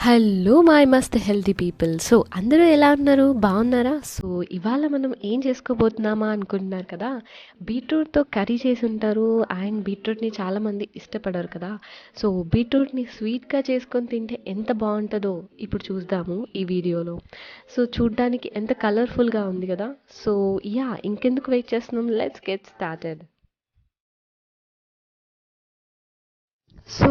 Hello my must healthy people. So అందరూ ఎలా ఉన్నారు? బాగున్నారా? సో ఇవాళ మనం ఏం చేసుకోబోతున్నామా అనుకుంటున్నారు కదా. బీట్రూట్తో కర్రీ చేసి ఉంటారు అండ్ బీట్రూట్ని చాలామంది ఇష్టపడరు కదా. సో బీట్రూట్ని స్వీట్గా చేసుకొని తింటే ఎంత బాగుంటుందో ఇప్పుడు చూద్దాము ఈ వీడియోలో. సో చూడ్డానికి ఎంత కలర్ఫుల్గా ఉంది కదా. సో ఇంకెందుకు వెయిట్ చేస్తున్నాం, లెట్స్ గెట్ స్టార్టెడ్. సో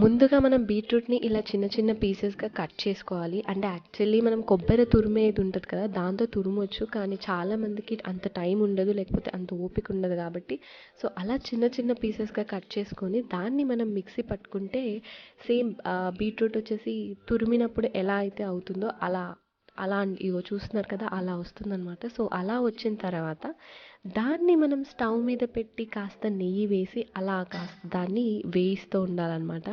ముందుగా మనం బీట్రూట్ని ఇలా చిన్న చిన్న పీసెస్గా కట్ చేసుకోవాలి. అంటే యాక్చువల్లీ మనం కొబ్బరి తురిమేది ఉంటుంది కదా, దాంతో తురమొచ్చు. కానీ చాలామందికి అంత టైం ఉండదు, లేకపోతే అంత ఓపిక ఉండదు కాబట్టి సో అలా చిన్న చిన్న పీసెస్గా కట్ చేసుకొని దాన్ని మనం మిక్సీ పట్టుకుంటే సేమ్ బీట్రూట్ వచ్చేసి తురిమినప్పుడు ఎలా అయితే అవుతుందో అలా అలా ఇగో చూస్తున్నారు కదా, అలా వస్తుందన్నమాట. సో అలా వచ్చిన తర్వాత దాన్ని మనం స్టవ్ మీద పెట్టి కాస్త నెయ్యి వేసి అలా కాస్త దాన్ని వేయిస్తూ ఉండాలన్నమాట.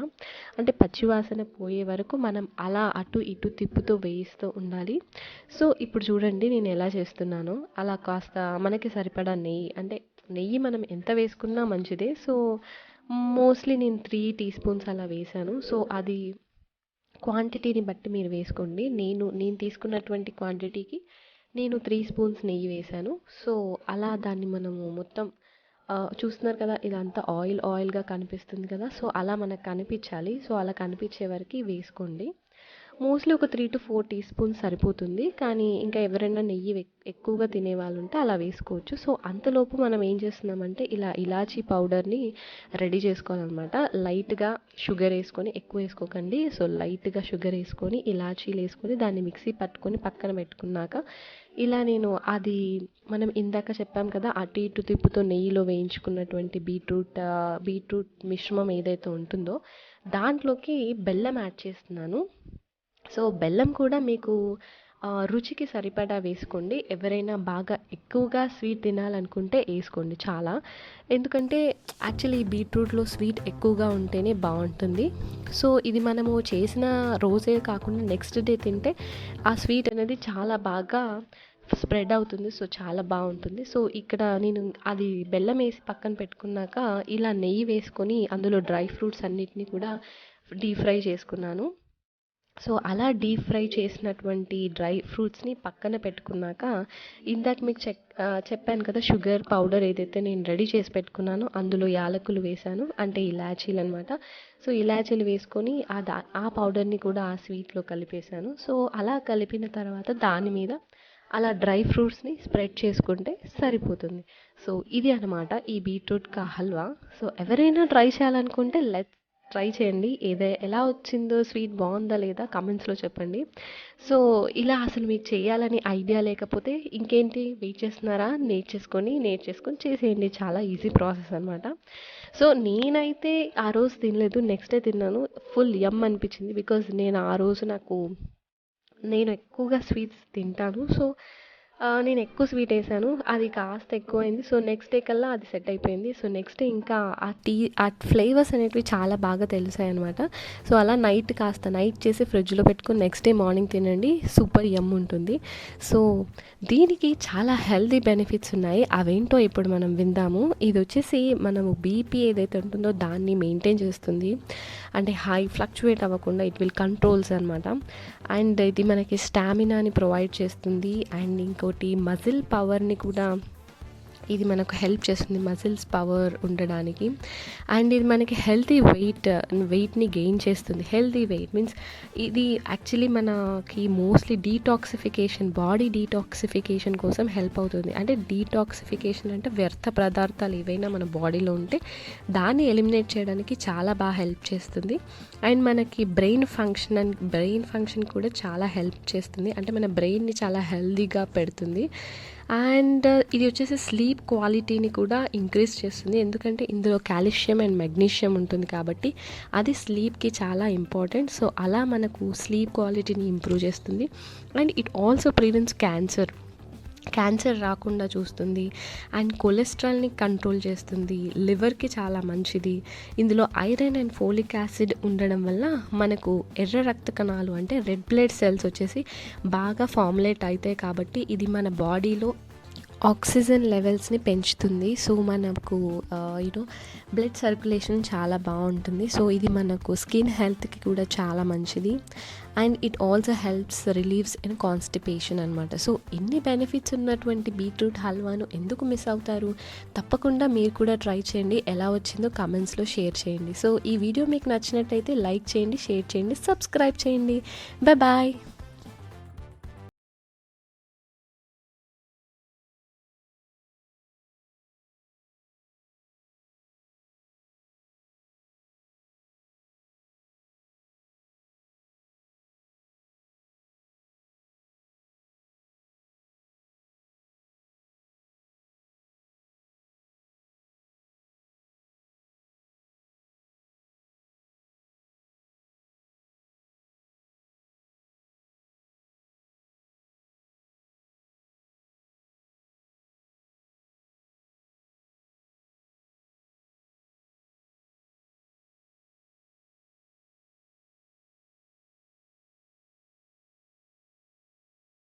అంటే పచ్చివాసన పోయే వరకు మనం అలా అటు ఇటు తిప్పుతూ వేయిస్తూ ఉండాలి. సో ఇప్పుడు చూడండి నేను ఎలా చేస్తున్నానో. అలా కాస్త మనకి సరిపడా నెయ్యి, అంటే నెయ్యి మనం ఎంత వేసుకున్నా మంచిదే. సో మోస్ట్లీ నేను 3 టీ స్పూన్స్ అలా వేసాను. సో అది క్వాంటిటీని బట్టి మీరు వేసుకోండి. నేను తీసుకున్నటువంటి క్వాంటిటీకి నేను 3 స్పూన్స్ నెయ్యి వేశాను. సో అలా దాన్ని మనము మొత్తం చూస్తున్నారు కదా, ఇదంతా ఆయిల్ ఆయిల్గా కనిపిస్తుంది కదా. సో అలా మనకు కనిపించాలి. సో అలా కనిపించే వరకు వేసుకోండి. మోస్ట్లీ ఒక 3 to 4 టీ స్పూన్స్ సరిపోతుంది. కానీ ఇంకా ఎవరైనా నెయ్యి ఎక్కువగా తినేవాళ్ళు ఉంటే అలా వేసుకోవచ్చు. సో అంతలోపు మనం ఏం చేస్తున్నామంటే ఇలా ఇలాచీ పౌడర్ని రెడీ చేసుకోవాలన్నమాట. లైట్గా షుగర్ వేసుకొని, ఎక్కువ వేసుకోకండి. సో లైట్గా షుగర్ వేసుకొని, ఇలాచీలు వేసుకొని దాన్ని మిక్సీ పట్టుకొని పక్కన పెట్టుకున్నాక ఇలా నేను అది మనం ఇందాక చెప్పాం కదా, అటు ఇటు తిప్పుతో నెయ్యిలో వేయించుకున్నటువంటి బీట్రూట్ మిశ్రమం ఏదైతే ఉంటుందో దాంట్లోకి బెల్లం యాడ్ చేస్తున్నాను. సో బెల్లం కూడా మీకు రుచికి సరిపడా వేసుకోండి. ఎవరైనా బాగా ఎక్కువగా స్వీట్ తినాలనుకుంటే వేసుకోండి చాలా. ఎందుకంటే యాక్చువల్లీ బీట్రూట్లో స్వీట్ ఎక్కువగా ఉంటేనే బాగుంటుంది. సో ఇది మనము చేసిన రోజే కాకుండా నెక్స్ట్ డే తింటే ఆ స్వీట్ అనేది చాలా బాగా స్ప్రెడ్ అవుతుంది. సో చాలా బాగుంటుంది. సో ఇక్కడ నేను అది బెల్లం వేసి పక్కన పెట్టుకున్నాక ఇలా నెయ్యి వేసుకొని అందులో డ్రై ఫ్రూట్స్ అన్నిటినీ కూడా డీప్ ఫ్రై చేసుకున్నాను. సో అలా డీప్ ఫ్రై చేసినటువంటి డ్రై ఫ్రూట్స్ని పక్కన పెట్టుకున్నాక ఇందాక మీకు చెప్పాను కదా, షుగర్ పౌడర్ ఏదైతే నేను రెడీ చేసి పెట్టుకున్నానో అందులో యాలకులు వేశాను, అంటే ఇలాచీలు అనమాట. సో ఇలాచీలు వేసుకొని ఆ పౌడర్ని కూడా ఆ స్వీట్లో కలిపేశాను. సో అలా కలిపిన తర్వాత దాని మీద అలా డ్రై ఫ్రూట్స్ని స్ప్రెడ్ చేసుకుంటే సరిపోతుంది. సో ఇది అనమాట ఈ బీట్రూట్ కా హల్వా. సో ఎవరైనా ట్రై చేయాలనుకుంటే ట్రై చేయండి. ఎలా వచ్చిందో, స్వీట్ బాగుందా లేదా కమెంట్స్లో చెప్పండి. సో ఇలా అసలు మీకు చేయాలని ఐడియా లేకపోతే ఇంకేంటి వెయిట్ చేస్తున్నారా? నేర్చేసుకొని చేసేయండి. చాలా ఈజీ ప్రాసెస్ అనమాట. సో నేనైతే ఆ రోజు తినలేదు, నెక్స్ట్ డే తిన్నాను. ఫుల్ యమ్ అనిపించింది. బికాజ్ నేను ఎక్కువగా స్వీట్స్ తింటాను. సో నేను ఎక్కువ స్వీట్ వేసాను, అది కాస్త ఎక్కువైంది. సో నెక్స్ట్ డే కల్లా అది సెట్ అయిపోయింది. సో నెక్స్ట్ డే ఇంకా ఆ ఫ్లేవర్స్ అనేటివి చాలా బాగా తెలిసాయి అనమాట. సో అలా నైట్ చేసి ఫ్రిడ్జ్లో పెట్టుకొని నెక్స్ట్ డే మార్నింగ్ తినండి, సూపర్ యమ్ ఉంటుంది. సో దీనికి చాలా హెల్తీ బెనిఫిట్స్ ఉన్నాయి. అవేంటో ఇప్పుడు మనం విందాము. ఇది వచ్చేసి మనము బీపీ ఏదైతే ఉంటుందో దాన్ని మెయింటైన్ చేస్తుంది. అంటే హై ఫ్లక్చువేట్ అవ్వకుండా ఇట్ విల్ కంట్రోల్స్ అనమాట. అండ్ ఇది మనకి స్టామినాని ప్రొవైడ్ చేస్తుంది. అండ్ ఇంకోటి మజిల్ పవర్ని కూడా ఇది మనకు హెల్ప్ చేస్తుంది, మజిల్స్ పవర్ ఉండడానికి. అండ్ ఇది మనకి వెయిట్ని గెయిన్ చేస్తుంది. హెల్తీ వెయిట్ మీన్స్ ఇది యాక్చువల్లీ మనకి మోస్ట్లీ బాడీ డీటాక్సిఫికేషన్ కోసం హెల్ప్ అవుతుంది. అంటే డీటాక్సిఫికేషన్ అంటే వ్యర్థ పదార్థాలు ఏవైనా మన బాడీలో ఉంటే దాన్ని ఎలిమినేట్ చేయడానికి చాలా బాగా హెల్ప్ చేస్తుంది. అండ్ మనకి బ్రెయిన్ ఫంక్షన్ కూడా చాలా హెల్ప్ చేస్తుంది. అంటే మన బ్రెయిన్ని చాలా హెల్తీగా పెడుతుంది. అండ్ ఇది వచ్చేసి స్లీప్ క్వాలిటీని కూడా ఇంక్రీజ్ చేస్తుంది. ఎందుకంటే ఇందులో కాల్షియం అండ్ మెగ్నీషియం ఉంటుంది కాబట్టి అది స్లీప్కి చాలా ఇంపార్టెంట్. సో అలా మనకు స్లీప్ క్వాలిటీని ఇంప్రూవ్ చేస్తుంది. And it also prevents cancer రాకుండా చూస్తుంది. అండ్ కొలెస్ట్రాల్ని కంట్రోల్ చేస్తుంది. లివర్కి చాలా మంచిది. ఇందులో ఐరన్ అండ్ ఫోలిక్ యాసిడ్ ఉండడం వల్ల మనకు ఎర్ర రక్త కణాలు, అంటే రెడ్ బ్లడ్ సెల్స్ వచ్చేసి బాగా ఫార్ములేట్ అవుతాయి. కాబట్టి ఇది మన బాడీలో ఆక్సిజన్ లెవెల్స్ని పెంచుతుంది. సో మనకు యూనో బ్లడ్ సర్క్యులేషన్ చాలా బాగుంటుంది. సో ఇది మనకు స్కిన్ హెల్త్కి కూడా చాలా మంచిది. And it also helps relieves in constipation అనమాట. సో ఇన్ని బెనిఫిట్స్ ఉన్నటువంటి బీట్రూట్ హల్వాను ఎందుకు మిస్ అవుతారు? తప్పకుండా మీరు కూడా ట్రై చేయండి. ఎలా వచ్చిందో కమెంట్స్లో షేర్ చేయండి. సో ఈ వీడియో మీకు నచ్చినట్టయితే లైక్ చేయండి, షేర్ చేయండి, సబ్స్క్రైబ్ చేయండి. బాయ్.